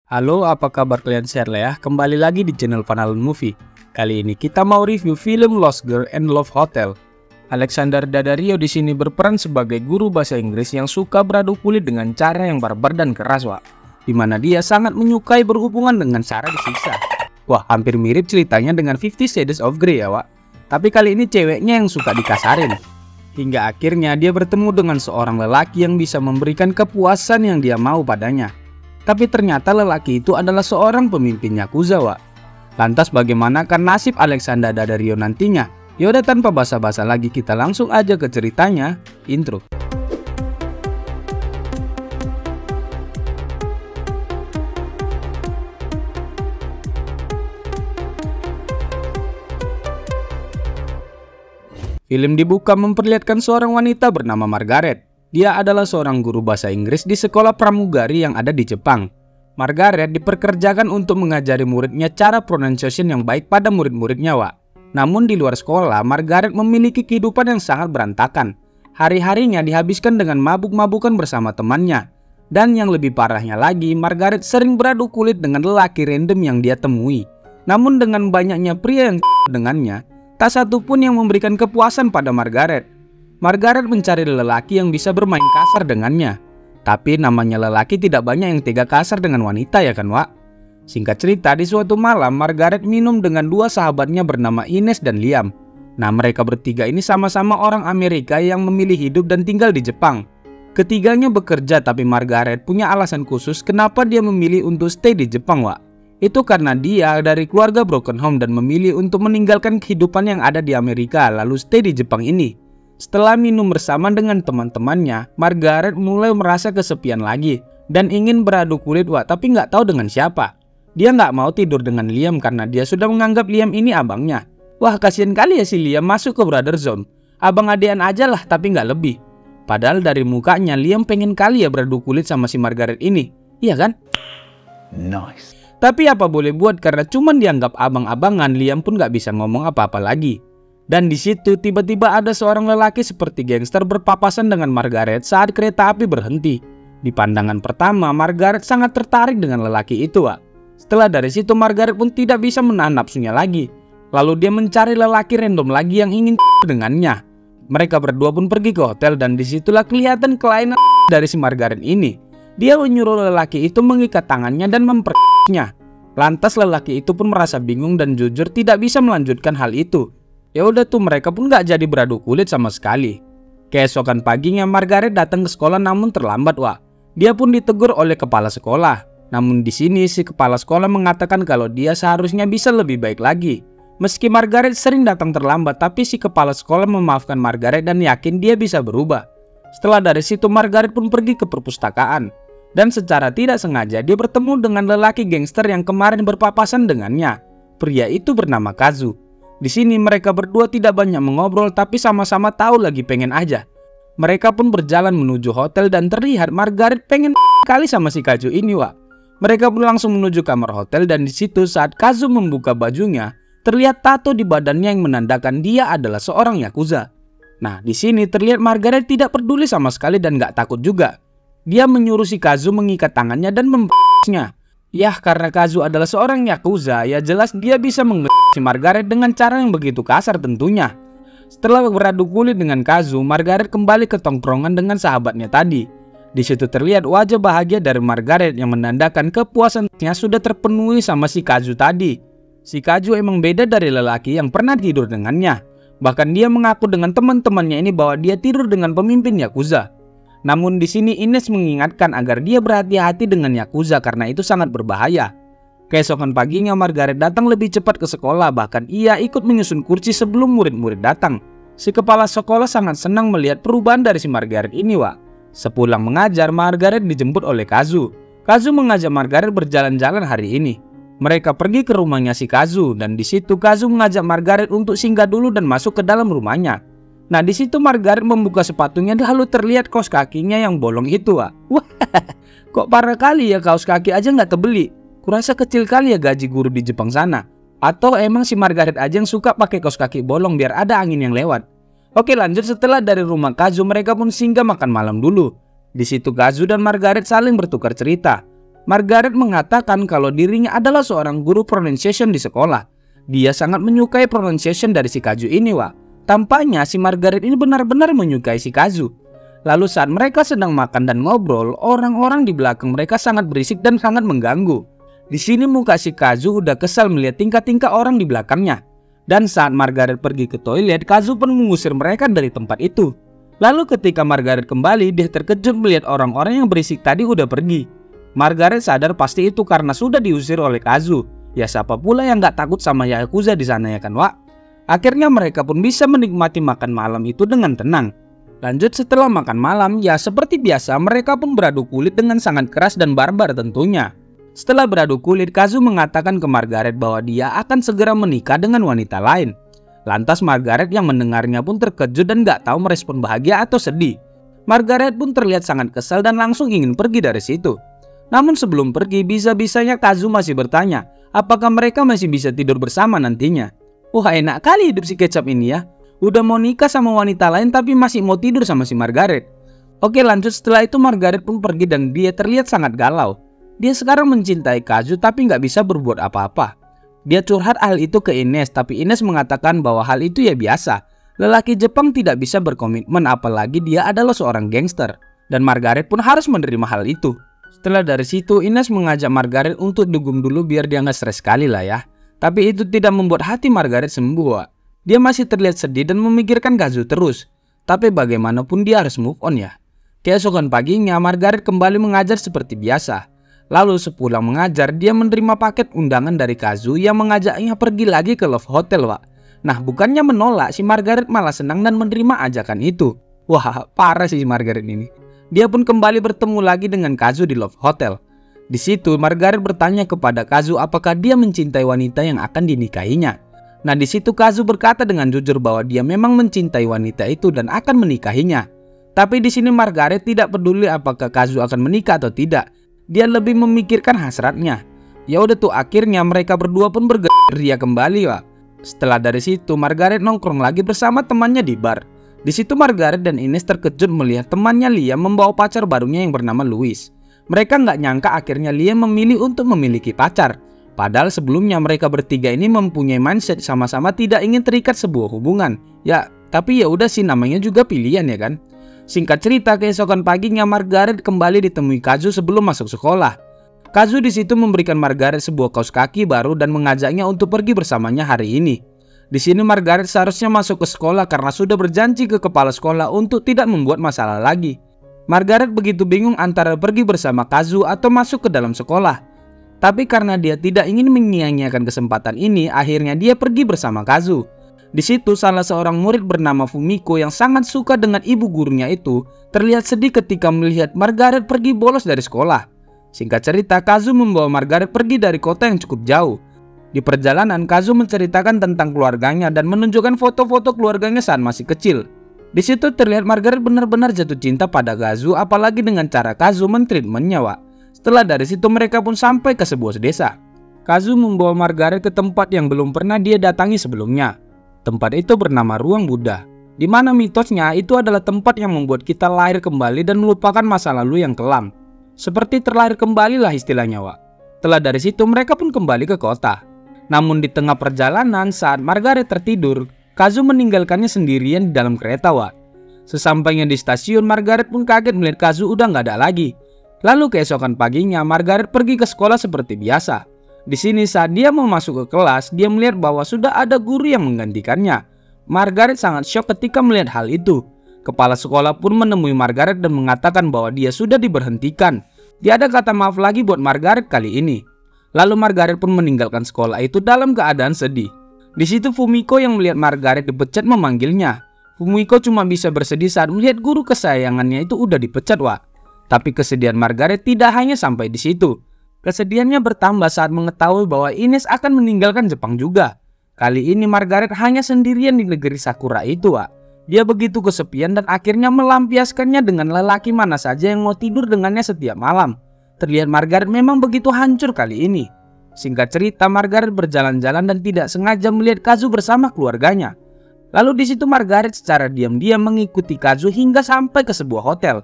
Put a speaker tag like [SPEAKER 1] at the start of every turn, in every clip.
[SPEAKER 1] Halo, apa kabar kalian share ya? Kembali lagi di channel Panalun Movie. Kali ini kita mau review film Lost Girl and Love Hotel. Alexander Daddario di sini berperan sebagai guru bahasa Inggris yang suka beradu kulit dengan cara yang barbar dan keras, Wak. Dimana dia sangat menyukai berhubungan dengan cara disiksa. Wah, hampir mirip ceritanya dengan 50 Shades of Grey ya, Wak. Tapi kali ini ceweknya yang suka dikasarin. Hingga akhirnya dia bertemu dengan seorang lelaki yang bisa memberikan kepuasan yang dia mau padanya. Tapi ternyata lelaki itu adalah seorang pemimpin Yakuza, Wak. Lantas bagaimanakah nasib Alexander Daddario nantinya? Yaudah, tanpa basa-basa lagi kita langsung aja ke ceritanya. Intro. Film dibuka memperlihatkan seorang wanita bernama Margaret. Dia adalah seorang guru bahasa Inggris di sekolah pramugari yang ada di Jepang. Margaret diperkerjakan untuk mengajari muridnya cara pronunciation yang baik pada murid-muridnya, Wak. Namun di luar sekolah, Margaret memiliki kehidupan yang sangat berantakan. Hari-harinya dihabiskan dengan mabuk-mabukan bersama temannya. Dan yang lebih parahnya lagi, Margaret sering beradu kulit dengan lelaki random yang dia temui. Namun dengan banyaknya pria yang dengannya, tak satu pun yang memberikan kepuasan pada Margaret. Margaret mencari lelaki yang bisa bermain kasar dengannya. Tapi namanya lelaki tidak banyak yang tega kasar dengan wanita ya kan, Wak? Singkat cerita, di suatu malam Margaret minum dengan dua sahabatnya bernama Ines dan Liam. Nah, mereka bertiga ini sama-sama orang Amerika yang memilih hidup dan tinggal di Jepang. Ketiganya bekerja, tapi Margaret punya alasan khusus kenapa dia memilih untuk stay di Jepang, Wak. Itu karena dia dari keluarga broken home dan memilih untuk meninggalkan kehidupan yang ada di Amerika lalu stay di Jepang ini. Setelah minum bersama dengan teman-temannya, Margaret mulai merasa kesepian lagi dan ingin beradu kulit, Wak, tapi nggak tahu dengan siapa. Dia nggak mau tidur dengan Liam karena dia sudah menganggap Liam ini abangnya. Wah, kasihan kali ya si Liam masuk ke brother zone. Abang adean aja lah, tapi nggak lebih. Padahal dari mukanya Liam pengen kali ya beradu kulit sama si Margaret ini. Iya kan?
[SPEAKER 2] Nice.
[SPEAKER 1] Tapi apa boleh buat, karena cuman dianggap abang-abangan, Liam pun nggak bisa ngomong apa-apa lagi. Dan di situ tiba-tiba ada seorang lelaki seperti gangster berpapasan dengan Margaret saat kereta api berhenti. Di pandangan pertama, Margaret sangat tertarik dengan lelaki itu, Wak. Setelah dari situ, Margaret pun tidak bisa menahan nafsunya lagi. Lalu dia mencari lelaki random lagi yang ingin dengannya. Mereka berdua pun pergi ke hotel dan disitulah kelihatan kelainan dari si Margaret ini. Dia menyuruh lelaki itu mengikat tangannya dan mempernya. Lantas lelaki itu pun merasa bingung dan jujur tidak bisa melanjutkan hal itu. Ya udah tuh, mereka pun gak jadi beradu kulit sama sekali. Keesokan paginya Margaret datang ke sekolah namun terlambat, Wak. Dia pun ditegur oleh kepala sekolah. Namun di sini si kepala sekolah mengatakan kalau dia seharusnya bisa lebih baik lagi. Meski Margaret sering datang terlambat, tapi si kepala sekolah memaafkan Margaret dan yakin dia bisa berubah. Setelah dari situ Margaret pun pergi ke perpustakaan. Dan secara tidak sengaja dia bertemu dengan lelaki gangster yang kemarin berpapasan dengannya. Pria itu bernama Kazu. Di sini mereka berdua tidak banyak mengobrol, tapi sama-sama tahu lagi pengen aja. Mereka pun berjalan menuju hotel dan terlihat Margaret pengen kali sama si Kazu ini, Wak. Mereka pun langsung menuju kamar hotel dan di situ saat Kazu membuka bajunya, terlihat tato di badannya yang menandakan dia adalah seorang Yakuza. Nah, di sini terlihat Margaret tidak peduli sama sekali dan gak takut juga. Dia menyuruh si Kazu mengikat tangannya dan membasnya. Yah, karena Kazu adalah seorang Yakuza, ya jelas dia bisa si Margaret dengan cara yang begitu kasar tentunya. Setelah beradu kulit dengan Kazu, Margaret kembali ke tongkrongan dengan sahabatnya tadi. Di situ terlihat wajah bahagia dari Margaret yang menandakan kepuasannya sudah terpenuhi sama si Kazu tadi. Si Kazu emang beda dari lelaki yang pernah tidur dengannya. Bahkan dia mengaku dengan teman-temannya ini bahwa dia tidur dengan pemimpin Yakuza. Namun di sini Ines mengingatkan agar dia berhati-hati dengan Yakuza karena itu sangat berbahaya. Keesokan paginya Margaret datang lebih cepat ke sekolah, bahkan ia ikut menyusun kursi sebelum murid-murid datang. Si kepala sekolah sangat senang melihat perubahan dari si Margaret ini, Wak. Sepulang mengajar, Margaret dijemput oleh Kazu. Kazu mengajak Margaret berjalan-jalan hari ini. Mereka pergi ke rumahnya si Kazu dan di situ Kazu mengajak Margaret untuk singgah dulu dan masuk ke dalam rumahnya. Nah, di situ Margaret membuka sepatunya lalu terlihat kaos kakinya yang bolong itu, Wak. Wah, kok parah kali ya, kaos kaki aja nggak kebeli. Kurasa kecil kali ya gaji guru di Jepang sana. Atau emang si Margaret aja yang suka pakai kaos kaki bolong biar ada angin yang lewat. Oke, lanjut. Setelah dari rumah Kazu, mereka pun singgah makan malam dulu. Di situ Kazu dan Margaret saling bertukar cerita. Margaret mengatakan kalau dirinya adalah seorang guru pronunciation di sekolah. Dia sangat menyukai pronunciation dari si Kazu ini, Wak. Tampaknya si Margaret ini benar-benar menyukai si Kazu. Lalu saat mereka sedang makan dan ngobrol, orang-orang di belakang mereka sangat berisik dan sangat mengganggu. Di sini muka si Kazu udah kesal melihat tingkah-tingkah orang di belakangnya. Dan saat Margaret pergi ke toilet, Kazu pun mengusir mereka dari tempat itu. Lalu ketika Margaret kembali, dia terkejut melihat orang-orang yang berisik tadi udah pergi. Margaret sadar pasti itu karena sudah diusir oleh Kazu. Ya siapa pula yang gak takut sama Yakuza di sana ya kan, Wak? Akhirnya mereka pun bisa menikmati makan malam itu dengan tenang. Lanjut setelah makan malam, ya seperti biasa mereka pun beradu kulit dengan sangat keras dan barbar tentunya. Setelah beradu kulit, Kazu mengatakan ke Margaret bahwa dia akan segera menikah dengan wanita lain. Lantas Margaret yang mendengarnya pun terkejut dan gak tahu merespon bahagia atau sedih. Margaret pun terlihat sangat kesal dan langsung ingin pergi dari situ. Namun sebelum pergi, bisa-bisanya Kazu masih bertanya, apakah mereka masih bisa tidur bersama nantinya. Wah, enak kali hidup si kecap ini ya. Udah mau nikah sama wanita lain tapi masih mau tidur sama si Margaret. Oke, lanjut setelah itu Margaret pun pergi dan dia terlihat sangat galau. Dia sekarang mencintai Kazu tapi nggak bisa berbuat apa-apa. Dia curhat hal itu ke Ines, tapi Ines mengatakan bahwa hal itu ya biasa. Lelaki Jepang tidak bisa berkomitmen apalagi dia adalah seorang gangster. Dan Margaret pun harus menerima hal itu. Setelah dari situ, Ines mengajak Margaret untuk dugem dulu biar dia nggak stres sekali lah ya. Tapi itu tidak membuat hati Margaret sembuh, Wak. Dia masih terlihat sedih dan memikirkan Kazu terus. Tapi bagaimanapun dia harus move on ya. Keesokan paginya, Margaret kembali mengajar seperti biasa. Lalu sepulang mengajar, dia menerima paket undangan dari Kazu yang mengajaknya pergi lagi ke Love Hotel, Wak. Nah, bukannya menolak, si Margaret malah senang dan menerima ajakan itu. Wah, parah sih si Margaret ini. Dia pun kembali bertemu lagi dengan Kazu di Love Hotel. Di situ Margaret bertanya kepada Kazu apakah dia mencintai wanita yang akan dinikahinya. Nah, di situ Kazu berkata dengan jujur bahwa dia memang mencintai wanita itu dan akan menikahinya. Tapi di sini Margaret tidak peduli apakah Kazu akan menikah atau tidak. Dia lebih memikirkan hasratnya. Ya udah tuh, akhirnya mereka berdua pun bergeria kembali, Wak. Setelah dari situ Margaret nongkrong lagi bersama temannya di bar. Di situ Margaret dan Ines terkejut melihat temannya Liam membawa pacar barunya yang bernama Louis. Mereka nggak nyangka akhirnya Liam memilih untuk memiliki pacar. Padahal sebelumnya mereka bertiga ini mempunyai mindset sama-sama tidak ingin terikat sebuah hubungan. Ya, tapi ya udah sih, namanya juga pilihan ya kan. Singkat cerita, keesokan paginya Margaret kembali ditemui Kazu sebelum masuk sekolah. Kazu di situ memberikan Margaret sebuah kaos kaki baru dan mengajaknya untuk pergi bersamanya hari ini. Di sini Margaret seharusnya masuk ke sekolah karena sudah berjanji ke kepala sekolah untuk tidak membuat masalah lagi. Margaret begitu bingung antara pergi bersama Kazu atau masuk ke dalam sekolah. Tapi karena dia tidak ingin menyia-nyiakan kesempatan ini, akhirnya dia pergi bersama Kazu. Di situ salah seorang murid bernama Fumiko yang sangat suka dengan ibu gurunya itu terlihat sedih ketika melihat Margaret pergi bolos dari sekolah. Singkat cerita, Kazu membawa Margaret pergi dari kota yang cukup jauh. Di perjalanan, Kazu menceritakan tentang keluarganya dan menunjukkan foto-foto keluarganya saat masih kecil. Di situ terlihat Margaret benar-benar jatuh cinta pada Kazu, apalagi dengan cara Kazu mentreatmentnya, Wak. Setelah dari situ mereka pun sampai ke sebuah desa. Kazu membawa Margaret ke tempat yang belum pernah dia datangi sebelumnya. Tempat itu bernama Ruang Buddha, di mana mitosnya itu adalah tempat yang membuat kita lahir kembali dan melupakan masa lalu yang kelam. Seperti terlahir kembali lah istilahnya, Wak. Setelah dari situ mereka pun kembali ke kota. Namun di tengah perjalanan saat Margaret tertidur, Kazu meninggalkannya sendirian di dalam kereta, Wak. Sesampainya di stasiun, Margaret pun kaget melihat Kazu udah nggak ada lagi. Lalu keesokan paginya Margaret pergi ke sekolah seperti biasa. Di sini saat dia mau masuk ke kelas, dia melihat bahwa sudah ada guru yang menggantikannya. Margaret sangat syok ketika melihat hal itu. Kepala sekolah pun menemui Margaret dan mengatakan bahwa dia sudah diberhentikan. Tiada kata maaf lagi buat Margaret kali ini. Lalu Margaret pun meninggalkan sekolah itu dalam keadaan sedih. Di situ Fumiko yang melihat Margaret dipecat memanggilnya. Fumiko cuma bisa bersedih saat melihat guru kesayangannya itu udah dipecat, Wak. Tapi kesedihan Margaret tidak hanya sampai di situ. Kesedihannya bertambah saat mengetahui bahwa Ines akan meninggalkan Jepang juga. Kali ini Margaret hanya sendirian di negeri Sakura itu, Wak. Dia begitu kesepian dan akhirnya melampiaskannya dengan lelaki mana saja yang mau tidur dengannya setiap malam. Terlihat Margaret memang begitu hancur kali ini. Singkat cerita, Margaret berjalan-jalan dan tidak sengaja melihat Kazu bersama keluarganya. Lalu di situ Margaret secara diam-diam mengikuti Kazu hingga sampai ke sebuah hotel.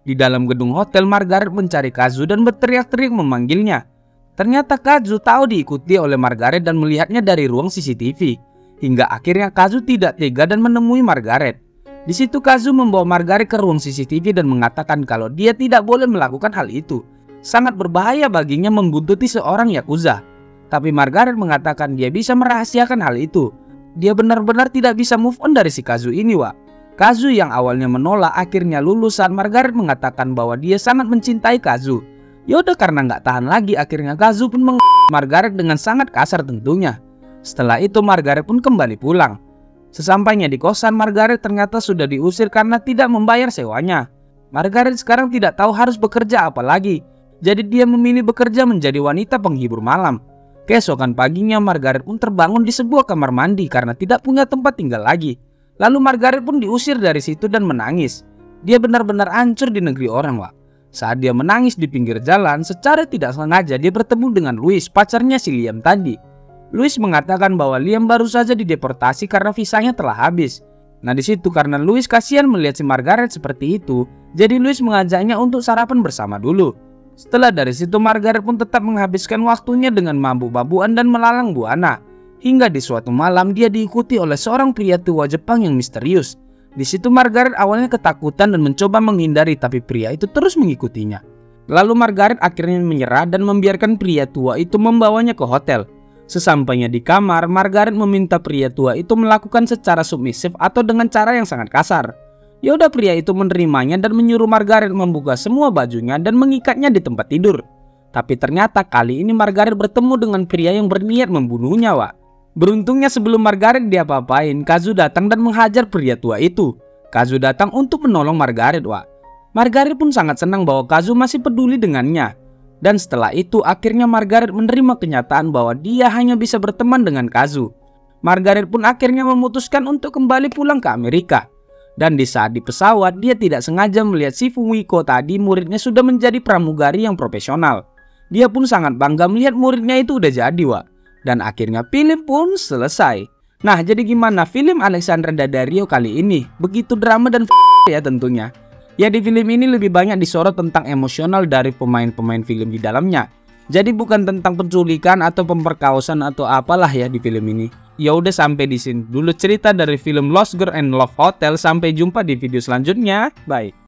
[SPEAKER 1] Di dalam gedung hotel, Margaret mencari Kazu dan berteriak-teriak memanggilnya. Ternyata Kazu tahu diikuti oleh Margaret dan melihatnya dari ruang CCTV. Hingga akhirnya Kazu tidak tega dan menemui Margaret. Di situ Kazu membawa Margaret ke ruang CCTV dan mengatakan kalau dia tidak boleh melakukan hal itu. Sangat berbahaya baginya membuntuti seorang Yakuza. Tapi Margaret mengatakan dia bisa merahasiakan hal itu. Dia benar-benar tidak bisa move on dari si Kazu ini, Wak. Kazu yang awalnya menolak akhirnya lulus saat Margaret mengatakan bahwa dia sangat mencintai Kazu. Yaudah, karena nggak tahan lagi akhirnya Kazu pun Margaret dengan sangat kasar tentunya. Setelah itu Margaret pun kembali pulang. Sesampainya di kosan, Margaret ternyata sudah diusir karena tidak membayar sewanya. Margaret sekarang tidak tahu harus bekerja apa lagi. Jadi dia memilih bekerja menjadi wanita penghibur malam. Keesokan paginya Margaret pun terbangun di sebuah kamar mandi karena tidak punya tempat tinggal lagi. Lalu Margaret pun diusir dari situ dan menangis. Dia benar-benar hancur di negeri orang, Wak. Saat dia menangis di pinggir jalan, secara tidak sengaja dia bertemu dengan Louis, pacarnya si Liam tadi. Louis mengatakan bahwa Liam baru saja dideportasi karena visanya telah habis. Nah di situ karena Louis kasihan melihat si Margaret seperti itu, jadi Louis mengajaknya untuk sarapan bersama dulu. Setelah dari situ Margaret pun tetap menghabiskan waktunya dengan mabuk-mabuan dan melalang buana. Hingga di suatu malam dia diikuti oleh seorang pria tua Jepang yang misterius. Di situ Margaret awalnya ketakutan dan mencoba menghindari, tapi pria itu terus mengikutinya. Lalu Margaret akhirnya menyerah dan membiarkan pria tua itu membawanya ke hotel. Sesampainya di kamar, Margaret meminta pria tua itu melakukan secara submisif atau dengan cara yang sangat kasar. Yaudah, pria itu menerimanya dan menyuruh Margaret membuka semua bajunya dan mengikatnya di tempat tidur. Tapi ternyata kali ini Margaret bertemu dengan pria yang berniat membunuhnya, Wak. Beruntungnya sebelum Margaret diapa-apain, Kazu datang dan menghajar pria tua itu. Kazu datang untuk menolong Margaret, Wak. Margaret pun sangat senang bahwa Kazu masih peduli dengannya. Dan setelah itu akhirnya Margaret menerima kenyataan bahwa dia hanya bisa berteman dengan Kazu. Margaret pun akhirnya memutuskan untuk kembali pulang ke Amerika. Dan di saat di pesawat dia tidak sengaja melihat si Fumiko tadi, muridnya sudah menjadi pramugari yang profesional. Dia pun sangat bangga melihat muridnya itu udah jadi, Wak. Dan akhirnya film pun selesai. Nah jadi gimana film Alexandra Daddario kali ini? Begitu drama dan ya tentunya. Ya di film ini lebih banyak disorot tentang emosional dari pemain-pemain film di dalamnya. Jadi bukan tentang penculikan atau pemperkosaan atau apalah ya di film ini. Ya udah, sampai di sini dulu cerita dari film Lost Girl and Love Hotel. Sampai jumpa di video selanjutnya. Bye.